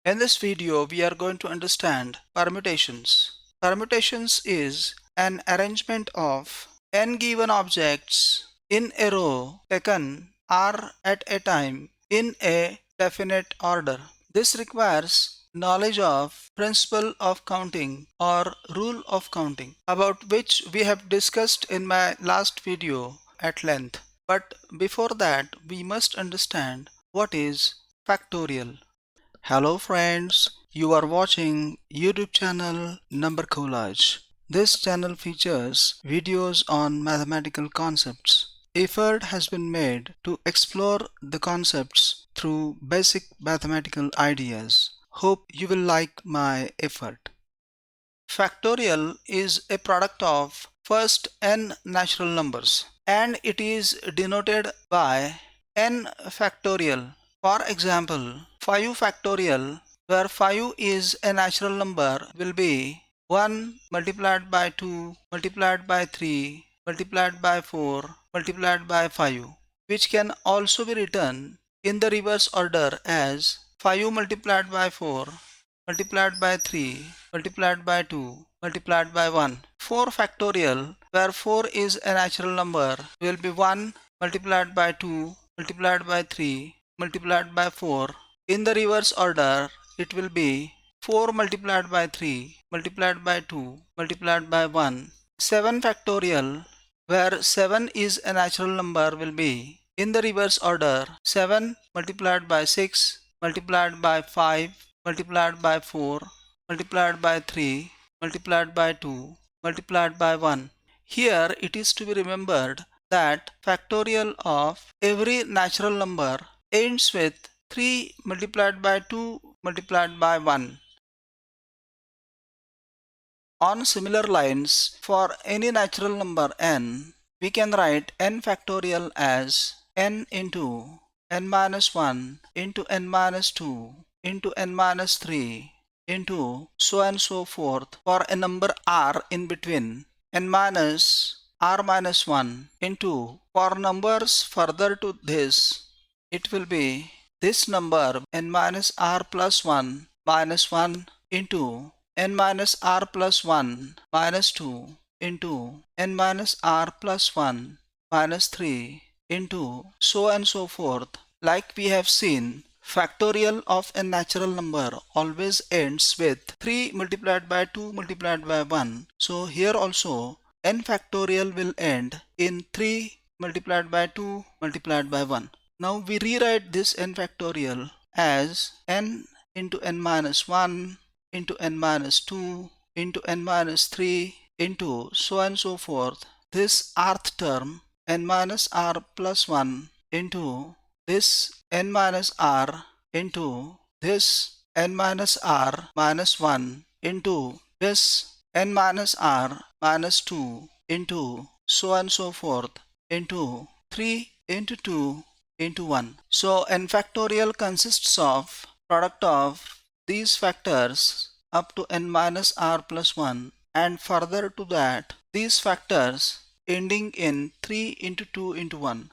In this video, we are going to understand permutations. Permutations is an arrangement of n given objects in a row taken r at a time in a definite order. This requires knowledge of principle of counting or rule of counting, about which we have discussed in my last video at length. But before that, we must understand what is factorial. Hello friends, you are watching YouTube channel Number Collage. This channel features videos on mathematical concepts. Effort has been made to explore the concepts through basic mathematical ideas. Hope you will like my effort. Factorial is a product of first n natural numbers and it is denoted by n factorial. For example, 5 factorial, where 5 is a natural number, will be 1 multiplied by 2 multiplied by 3 multiplied by 4 multiplied by 5, which can also be written in the reverse order as 5 multiplied by 4 multiplied by 3 multiplied by 2 multiplied by 1. 4 factorial, where 4 is a natural number, will be 1 multiplied by 2 multiplied by 3 multiplied by 4. In the reverse order, it will be 4 multiplied by 3 multiplied by 2 multiplied by 1. 7 factorial, where 7 is a natural number, will be in the reverse order 7 multiplied by 6 multiplied by 5 multiplied by 4 multiplied by 3 multiplied by 2 multiplied by 1. Here it is to be remembered that factorial of every natural number ends with 3 multiplied by 2 multiplied by 1. On similar lines, for any natural number n, we can write n factorial as n into n minus 1 into n minus 2 into n minus 3 into so and so forth for a number r in between n minus r minus 1 into for numbers further to this, it will be this number n minus r plus 1 minus 1 into n minus r plus 1 minus 2 into n minus r plus 1 minus 3 into so and so forth. Like we have seen, factorial of a natural number always ends with 3 multiplied by 2 multiplied by 1. So here also n factorial will end in 3 multiplied by 2 multiplied by 1. Now we rewrite this n factorial as n into n minus 1 into n minus 2 into n minus 3 into so and so forth. This rth term n minus r plus 1 into this n minus r into this n minus r minus 1 into this n minus r minus 2 into so and so forth into 3 into 2 into 1. So n factorial consists of product of these factors up to n minus r plus 1 and further to that these factors ending in 3 into 2 into 1.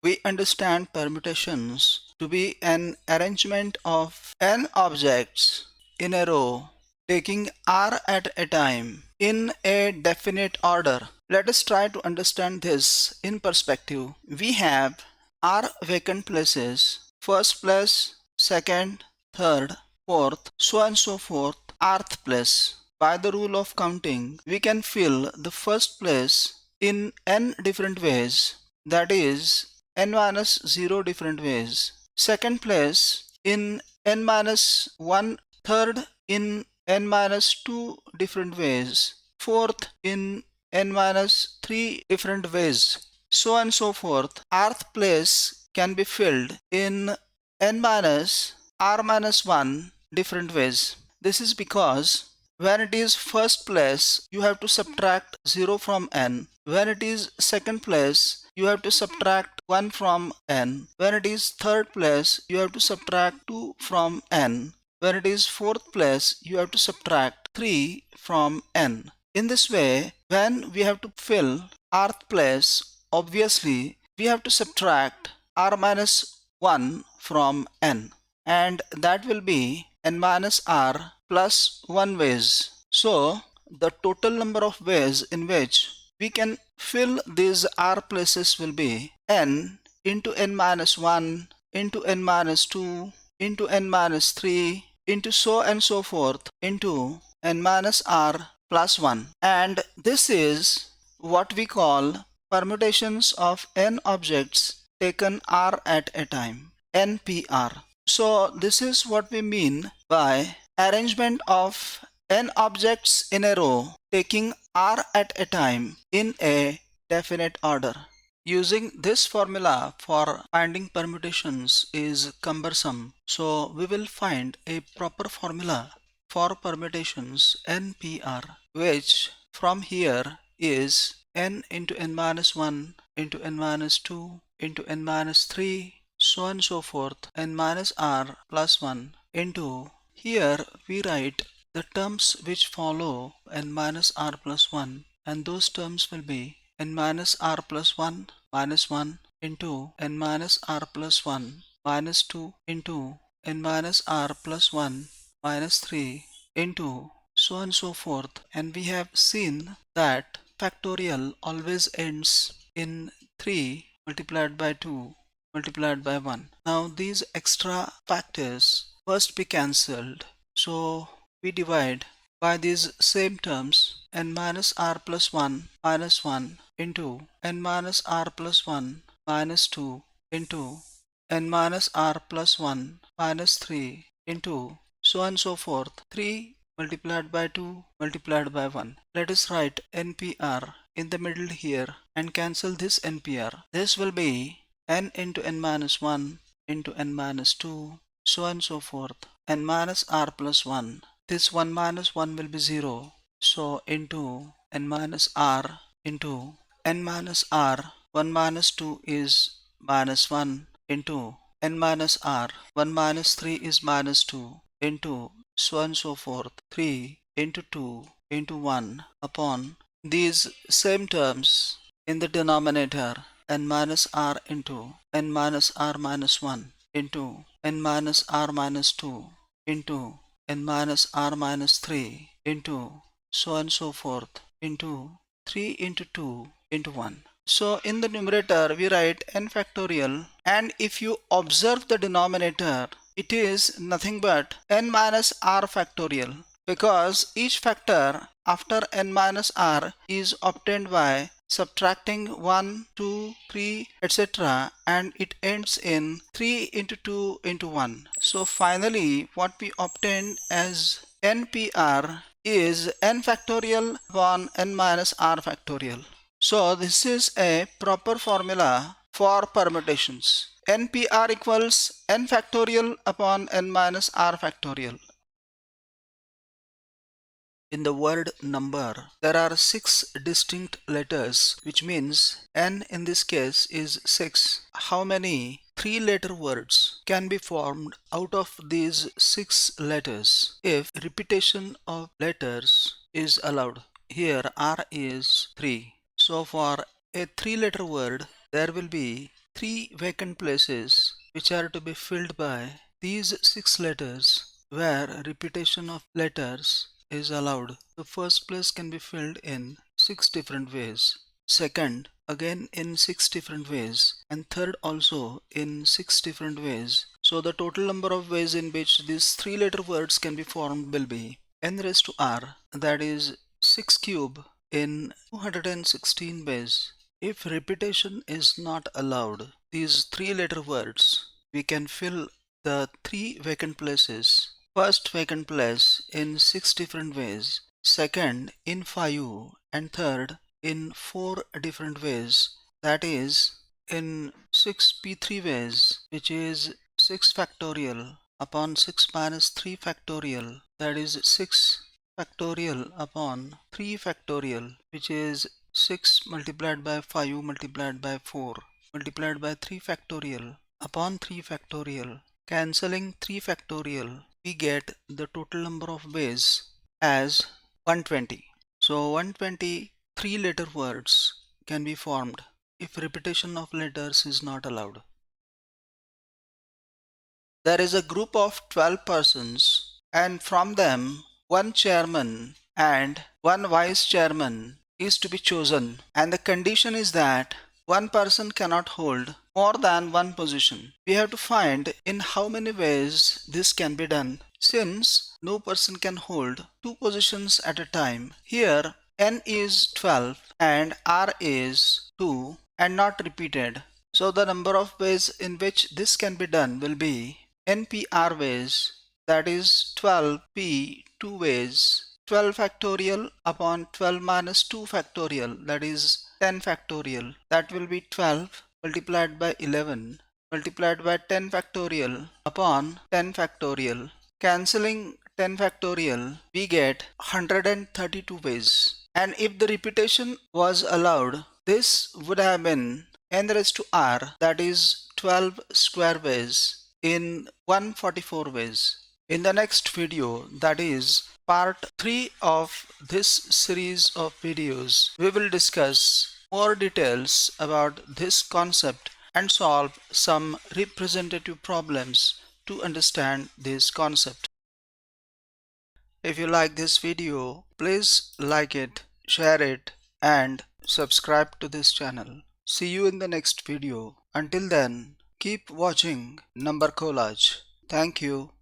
We understand permutations to be an arrangement of n objects in a row taking r at a time in a definite order. Let us try to understand this in perspective. We have r vacant places, first place, second, third, fourth, so and so forth, rth place. By the rule of counting, we can fill the first place in n different ways, that is n minus 0 different ways. Second place in n minus 1, third in n minus 2 different ways, fourth in n minus 3 different ways, so and so forth. Rth place can be filled in n minus r minus 1 different ways. This is because when it is first place, you have to subtract 0 from n. When it is second place, you have to subtract 1 from n. When it is third place, you have to subtract 2 from n. When it is fourth place, you have to subtract 3 from n. In this way, when we have to fill rth place, obviously we have to subtract r minus 1 from n. and that will be n minus r plus 1 ways. So the total number of ways in which we can fill these r places will be n into n minus 1 into n minus 2 into n minus 3 into so and so forth into n minus r plus 1, and this is what we call permutations of n objects taken r at a time, NPR. So this is what we mean by arrangement of n objects in a row taking r at a time in a definite order. Using this formula for finding permutations is cumbersome, so we will find a proper formula for permutations NPR, which from here is n into n minus 1 into n minus 2 into n minus 3 so on and so forth n minus r plus 1 into, here we write the terms which follow n minus r plus 1, and those terms will be n minus r plus 1 minus 1 into n minus r plus 1 minus 2 into n minus r plus 1 minus 3 into so on and so forth, and we have seen that factorial always ends in 3 multiplied by 2 multiplied by 1. Now these extra factors must be cancelled, so we divide by these same terms n minus r plus 1 minus 1 into n minus r plus 1 minus 2 into n minus r plus 1 minus 3 into so on and so forth 3 multiplied by 2 multiplied by 1. Let us write NPR in the middle here and cancel this NPR. This will be n into n minus 1 into n minus 2 so on and so forth n minus r plus 1. This 1 minus 1 will be 0, so into n minus r into n minus r 1 minus 2 is minus 1 into n minus r 1 minus 3 is minus 2 into so on and so forth 3 into 2 into 1 upon these same terms in the denominator n minus r into n minus r minus 1 into n minus r minus 2 into n minus r minus 3 into so on and so forth into 3 into 2 into 1. So in the numerator we write n factorial, and if you observe the denominator, it is nothing but n minus r factorial, because each factor after n minus r is obtained by subtracting 1, 2, 3, etc., and it ends in 3 into 2 into 1. So finally what we obtain as NPR is n factorial upon n minus r factorial. So this is a proper formula for permutations. NPR equals n factorial upon n minus r factorial. In the word number, there are 6 distinct letters, which means n in this case is 6. How many 3-letter words can be formed out of these 6 letters if repetition of letters is allowed? Here r is 3. So for a 3-letter word, there will be 3 vacant places which are to be filled by these 6 letters where repetition of letters is allowed. The first place can be filled in 6 different ways, second again in 6 different ways, and third also in 6 different ways. So the total number of ways in which these 3-letter words can be formed will be n raised to r, that is 6 cube in 216 ways. If repetition is not allowed, these 3-letter words, we can fill the 3 vacant places. First vacant place in 6 different ways, second in 5, and third in 4 different ways, that is in 6p3 ways, which is 6 factorial upon 6 minus 3 factorial, that is 6 factorial upon 3 factorial, which is 6 multiplied by 5 multiplied by 4 multiplied by 3 factorial upon 3 factorial. Cancelling 3 factorial, we get the total number of ways as 120. So 120 3-letter words can be formed if repetition of letters is not allowed. There is a group of 12 persons, and from them one chairman and one vice chairman is to be chosen, and the condition is that one person cannot hold more than one position. We have to find in how many ways this can be done. Since no person can hold two positions at a time, here n is 12 and r is 2 and not repeated. So the number of ways in which this can be done will be npr ways, that is 12p 2 ways. 12 factorial upon 12 minus 2 factorial, that is 10 factorial. That will be 12 multiplied by 11 multiplied by 10 factorial upon 10 factorial. Cancelling 10 factorial, we get 132 ways. And if the repetition was allowed, this would have been n raised to r, that is 12 square ways in 144 ways. In the next video, that is part 3 of this series of videos, we will discuss more details about this concept and solve some representative problems to understand this concept. If you like this video, please like it, share it, and subscribe to this channel. See you in the next video. Until then, keep watching Number Collage. Thank you.